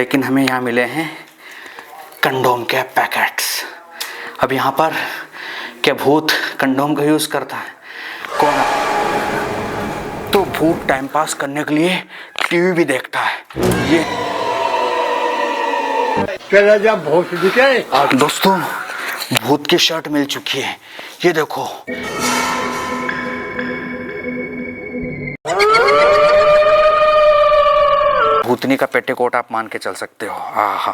लेकिन हमें यहाँ मिले हैं कंडोम के पैकेट्स। अब यहाँ पर क्या भूत कंडोम का यूज़ करता है? कौन? तो भूत टाइम पास करने के लिए टीवी भी देखता है। ये चला जा भूत दिखे। दोस्तों, भूत की शर्ट मिल चुकी है, ये देखो। भूतनी का पेटीकोट आप मान के चल सकते हो। आहा।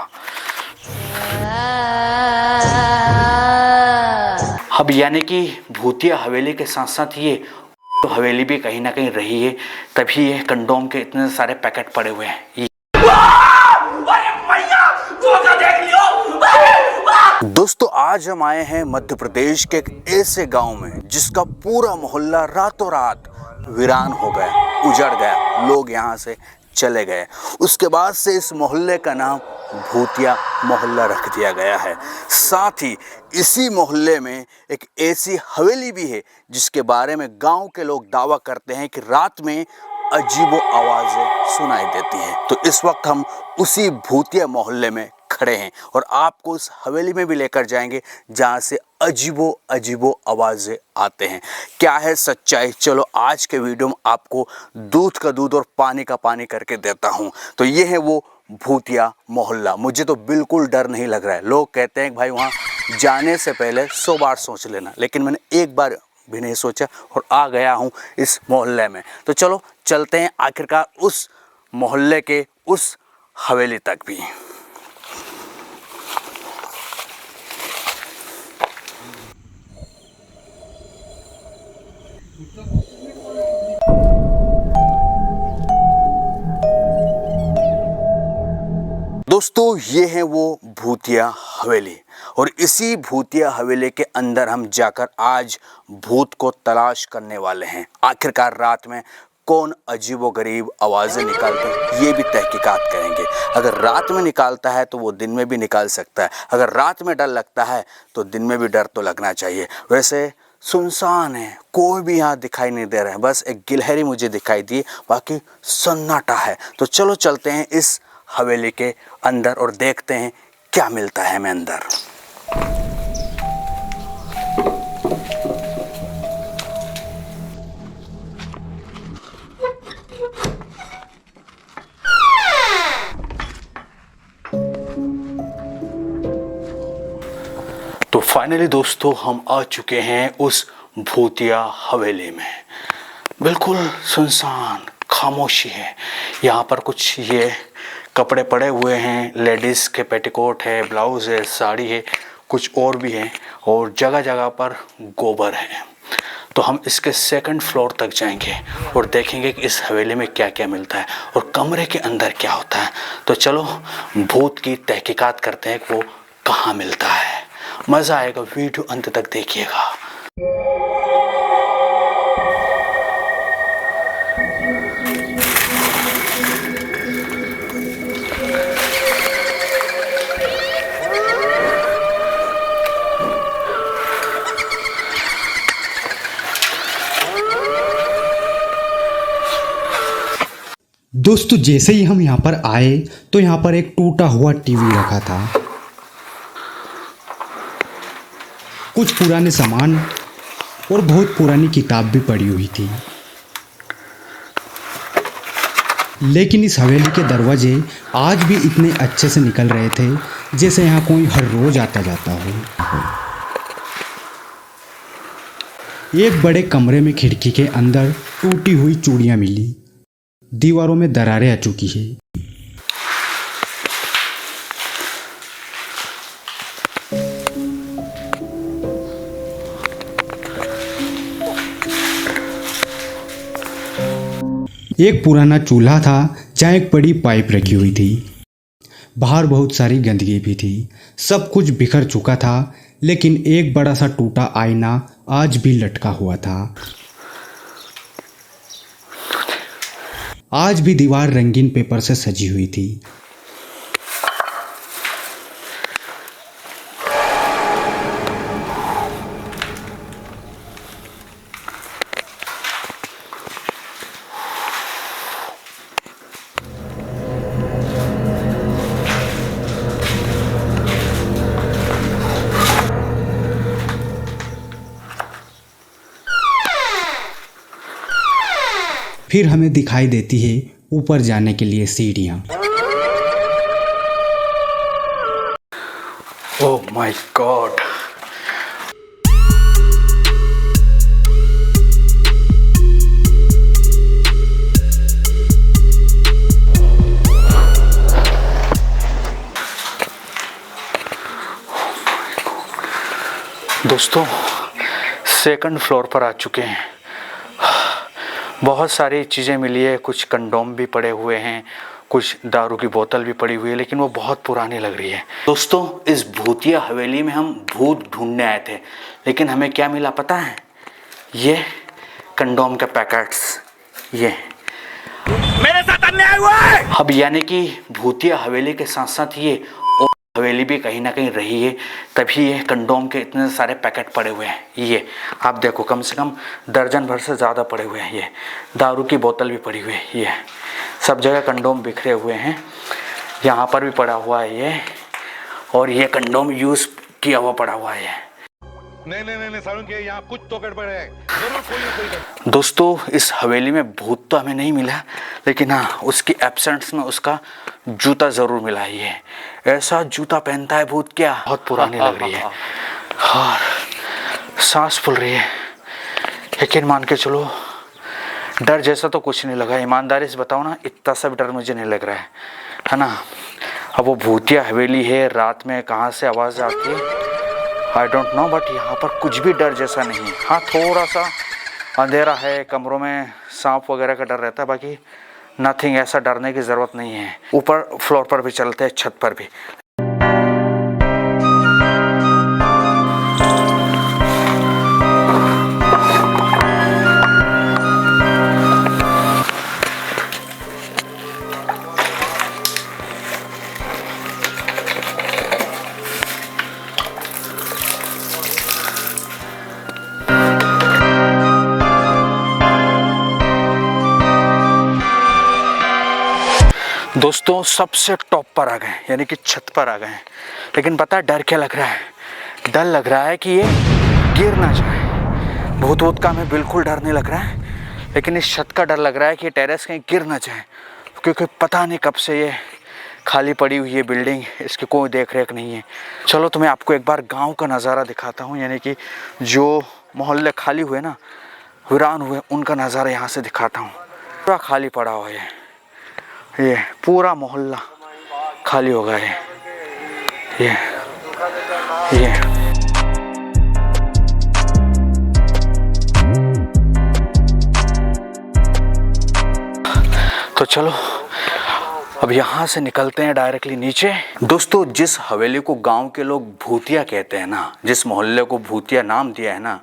अब यानी कि भूतिया हवेली के साथ साथ ये तो हवेली भी कहीं ना कहीं रही है, तभी ये कंडोम के इतने सारे पैकेट पड़े हुए हैं। दोस्तों, आज हम आए हैं मध्य प्रदेश के एक ऐसे गांव में जिसका पूरा मोहल्ला रातों रात वीरान हो गया, उजड़ गया, लोग यहां से चले गए। उसके बाद से इस मोहल्ले का नाम भूतिया मोहल्ला रख दिया गया है। साथ ही इसी मोहल्ले में एक ऐसी हवेली भी है जिसके बारे में गांव के लोग दावा करते हैं कि रात में अजीबो आवाज़ें सुनाई देती हैं। तो इस वक्त हम उसी भूतिया मोहल्ले में खड़े हैं और आपको उस हवेली में भी लेकर जाएंगे जहां से अजीबो आवाज़ें आते हैं। क्या है सच्चाई? चलो आज के वीडियो में आपको दूध का दूध और पानी का पानी करके देता हूं। तो ये है वो भूतिया मोहल्ला। मुझे तो बिल्कुल डर नहीं लग रहा है। लोग कहते हैं कि भाई वहाँ जाने से पहले 100 बार सोच लेना, लेकिन मैंने एक बार भी नहीं सोचा और आ गया हूँ इस मोहल्ले में। तो चलो चलते हैं आखिरकार उस मोहल्ले के उस हवेली तक भी। दोस्तों, ये है वो भूतिया हवेली और इसी भूतिया हवेली के अंदर हम जाकर आज भूत को तलाश करने वाले हैं। आखिरकार रात में कौन अजीबोगरीब आवाज़ें निकालते हैं, ये भी तहकीकात करेंगे। अगर रात में निकालता है तो वो दिन में भी निकाल सकता है। अगर रात में डर लगता है तो दिन में भी डर तो लगना चाहिए। वैसे सुनसान है, कोई भी यहाँ दिखाई नहीं दे रहा है, बस एक गिलहरी मुझे दिखाई दी, बाकी सन्नाटा है। तो चलो चलते हैं इस हवेली के अंदर और देखते हैं क्या मिलता है हमें अंदर। तो फाइनली दोस्तों, हम आ चुके हैं उस भूतिया हवेली में। बिल्कुल सुनसान, खामोशी है। यहाँ पर कुछ ये कपड़े पड़े हुए हैं, लेडीज़ के पेटीकोट है, ब्लाउज़ है, साड़ी है, कुछ और भी है और जगह जगह पर गोबर है। तो हम इसके 2nd फ्लोर तक जाएंगे और देखेंगे कि इस हवेली में क्या क्या मिलता है और कमरे के अंदर क्या होता है। तो चलो भूत की तहकीकात करते हैं कि वो कहाँ मिलता है। मज़ा आएगा, वीडियो अंत तक देखिएगा। दोस्तों, जैसे ही हम यहाँ पर आए तो यहाँ पर एक टूटा हुआ टीवी रखा था, कुछ पुराने सामान और बहुत पुरानी किताब भी पड़ी हुई थी। लेकिन इस हवेली के दरवाजे आज भी इतने अच्छे से निकल रहे थे जैसे यहाँ कोई हर रोज आता जाता हो। एक बड़े कमरे में खिड़की के अंदर टूटी हुई चूड़ियाँ मिली, दीवारों में दरारें आ चुकी है। एक पुराना चूल्हा था जहाँ एक बड़ी पाइप रखी हुई थी। बाहर बहुत सारी गंदगी भी थी, सब कुछ बिखर चुका था, लेकिन एक बड़ा सा टूटा आईना आज भी लटका हुआ था। आज भी दीवार रंगीन पेपर से सजी हुई थी। फिर हमें दिखाई देती है ऊपर जाने के लिए सीढ़ियाँ। Oh my God. दोस्तों सेकंड फ्लोर पर आ चुके हैं। बहुत सारी चीज़ें मिली है, कुछ कंडोम भी पड़े हुए हैं, कुछ दारू की बोतल भी पड़ी हुई है, लेकिन वो बहुत पुरानी लग रही है। दोस्तों इस भूतिया हवेली में हम भूत ढूंढने आए थे, लेकिन हमें क्या मिला पता है? ये कंडोम के पैकेट्स। ये मेरे साथ अन्याय हुआ है। अब यानी कि भूतिया हवेली के साथ साथ ये हवेली भी कहीं ना कहीं रही है, तभी ये कंडोम के इतने सारे पैकेट पड़े हुए हैं। ये आप देखो, कम से कम दर्जन भर से ज़्यादा पड़े हुए हैं। ये दारू की बोतल भी पड़ी हुई है। ये सब जगह कंडोम बिखरे हुए हैं। यहाँ पर भी पड़ा हुआ है ये, और ये कंडोम यूज़ किया हुआ पड़ा हुआ है। नहीं सारुण के यहाँ कुछ तो गड़बड़ है, जरूर कोई ना कोई। दोस्तों इस हवेली में भूत तो हमें नहीं मिला, लेकिन हाँ उसकी एब्सेंस में उसका जूता ज़रूर मिला है। ये ऐसा जूता पहनता है भूत क्या, बहुत पुरानी लग रही है और सांस फूल रही है, लेकिन मान के चलो डर जैसा तो कुछ नहीं लगा। ईमानदारी से बताओ ना, इतना सा भी डर मुझे नहीं लग रहा है ना। अब वो भूतिया हवेली है, रात में कहाँ से आवाज़ आती है आई डोंट नो, बट यहाँ पर कुछ भी डर जैसा नहीं है। हाँ थोड़ा सा अंधेरा है, कमरों में सांप वगैरह का डर रहता है, बाकी नथिंग, ऐसा डरने की ज़रूरत नहीं है। ऊपर फ्लोर पर भी चलते हैं, छत पर भी। दोस्तों सबसे टॉप पर आ गए, यानी कि छत पर आ गए हैं, लेकिन पता है डर क्या लग रहा है? डर लग रहा है कि ये गिर ना जाए। भूत वूत का हमें बिल्कुल डर नहीं लग रहा है, लेकिन इस छत का डर लग रहा है कि टेरेस कहीं गिर ना जाए, क्योंकि पता नहीं कब से ये खाली पड़ी हुई है बिल्डिंग, इसकी कोई देख रेख नहीं है। चलो तो मैं आपको एक बार गाँव का नज़ारा दिखाता हूँ, यानी कि जो मोहल्ले खाली हुए ना, वीरान हुए, उनका नज़ारा यहाँ से दिखाता हूँ। पूरा खाली पड़ा हुआ है, ये पूरा मोहल्ला खाली हो गया है। ये तो चलो अब यहाँ से निकलते हैं डायरेक्टली नीचे। दोस्तों जिस हवेली को गांव के लोग भूतिया कहते हैं ना, जिस मोहल्ले को भूतिया नाम दिया है ना,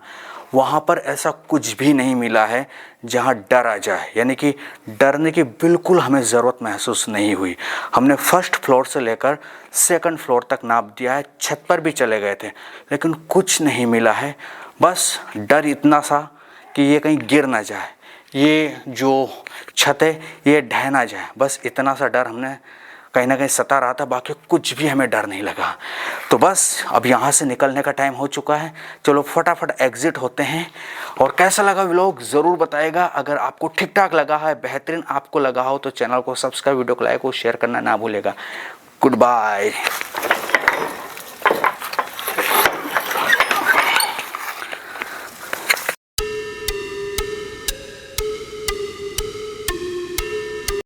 वहाँ पर ऐसा कुछ भी नहीं मिला है जहाँ डर आ जाए, यानी कि डरने की बिल्कुल हमें ज़रूरत महसूस नहीं हुई। हमने फर्स्ट फ्लोर से लेकर सेकंड फ्लोर तक नाप दिया है, छत पर भी चले गए थे, लेकिन कुछ नहीं मिला है। बस डर इतना सा कि ये कहीं गिर ना जाए, ये जो छत है ये ढह ना जाए, बस इतना सा डर हमने कहीं ना कहीं सता रहा था, बाकी कुछ भी हमें डर नहीं लगा। तो बस अब यहाँ से निकलने का टाइम हो चुका है, चलो फटाफट एग्जिट होते हैं। और कैसा लगा व्लॉग ज़रूर बताइएगा। अगर आपको ठीक ठाक लगा है, बेहतरीन आपको लगा हो, तो चैनल को सब्सक्राइब, वीडियो को लाइक और शेयर करना ना भूलेगा। Good bye.